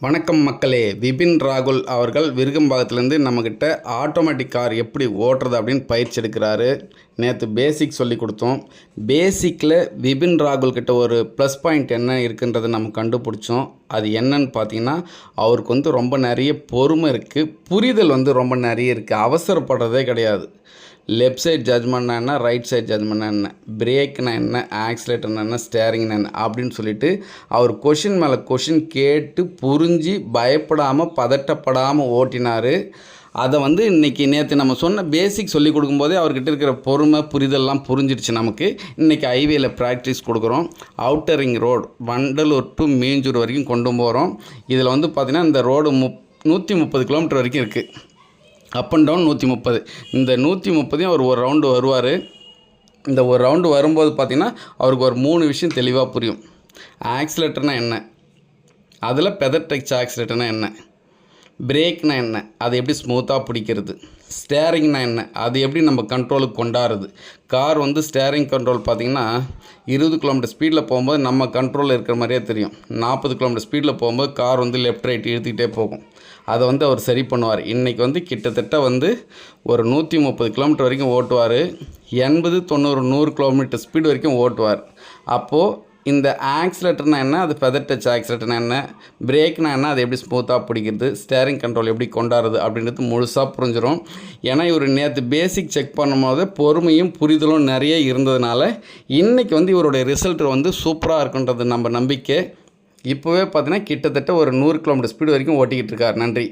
வணக்கம் மக்களே. விபின் ராகுல் அவர்கள் விருகம்பாக்கத்துலேருந்து நம்மக்கிட்ட ஆட்டோமேட்டிக் கார் எப்படி ஓட்டுறது அப்படின்னு பயிற்சி எடுக்கிறாரு. நேற்று பேசிக் சொல்லி கொடுத்தோம். பேசிக்கில் விபின் ராகுல் கிட்ட ஒரு ப்ளஸ் பாயிண்ட் என்ன இருக்குன்றதை நம்ம கண்டுபிடிச்சோம். அது என்னன்னு பார்த்தீங்கன்னா, அவருக்கு ரொம்ப நிறைய பொறுமை இருக்குது, புரிதல் ரொம்ப நிறைய இருக்குது, அவசரப்படுறதே கிடையாது. லெஃப்ட் சைட் ஜட்ஜ்மெண்ட்னா என்ன, ரைட் சைட் ஜட்ஜ்மெண்ட்னா என்ன, பிரேக்னா என்ன, ஆக்சிலேட்டர்னா என்ன, ஸ்டேரிங்னா என்ன அப்படின்னு சொல்லிட்டு அவர் கொஷின் மேலே கொஷின் கேட்டு புரிஞ்சு பயப்படாமல் பதட்டப்படாமல் ஓட்டினார். அதை நேற்று நம்ம சொன்ன பேசிக் சொல்லி கொடுக்கும்போதே அவர்கிட்ட இருக்கிற பொறுமை புரிதல்லாம் புரிஞ்சிடுச்சு. நமக்கு இன்றைக்கி ஹைவேயில் ப்ராக்டிஸ் கொடுக்குறோம். Outer ring road Vandalur to Minjur வரைக்கும் கொண்டு போகிறோம். இதில் பார்த்திங்கன்னா இந்த ரோடு 130 கிலோமீட்டர் வரைக்கும் இருக்குது. Up and down 130. இந்த 130ஐயும் அவர் ஒரு ரவுண்டு வருவார். இந்த ஒரு ரவுண்டு வரும்போது பார்த்திங்கன்னா அவருக்கு ஒரு 3 விஷயம் தெளிவாக புரியும். ஆக்சிலேட்டர்னா என்ன, அதில் பெதர் டச் ஆக்சிலேட்டர்னா என்ன, பிரேக்னா என்ன, அதை எப்படி ஸ்மூத்தாக பிடிக்கிறது, ஸ்டேரிங்னா என்ன, அது எப்படி நம்ம கண்ட்ரோலுக்கு கொண்டாடுறது. கார் ஸ்டேரிங் கண்ட்ரோல் பார்த்திங்கன்னா 20 கிலோமீட்டர் ஸ்பீடில் போகும்போது நம்ம கண்ட்ரோலில் இருக்கிற மாதிரியே தெரியும். 40 கிலோமீட்டர் ஸ்பீடில் போகும்போது கார் லெஃப்ட் ரைட் இழுத்துக்கிட்டே போகும். அதை அவர் சரி பண்ணுவார். இன்றைக்கி கிட்டத்தட்ட ஒரு 130 கிலோமீட்டர் வரைக்கும் ஓட்டுவார். 80, 90, 100 கிலோமீட்டர் ஸ்பீடு வரைக்கும் ஓட்டுவார். அப்போது இந்த ஆக்சிலேட்டர்னா என்ன, அது ஃபெதர் டச் ஆக்சிலேட்டர்னா என்ன, பிரேக்னா என்ன, அது எப்படி ஸ்மூத்தாக பிடிக்கிறது, ஸ்டேரிங் கண்ட்ரோல் எப்படி கொண்டாடுறது அப்படின்றது முழுசாக புரிஞ்சிடும். ஏன்னா இவர் நேற்று பேசிக் செக் பண்ணும்போது பொறுமையும் புரிதலும் நிறைய இருந்ததுனால இன்றைக்கி இவருடைய ரிசல்ட் சூப்பராக இருக்குன்றது நம்ம நம்பிக்கை. இப்போவே பார்த்தீங்கன்னா கிட்டத்தட்ட ஒரு 100 கிலோமீட்டர் ஸ்பீடு வரைக்கும் ஓட்டிக்கிட்டு இருக்கார். நன்றி.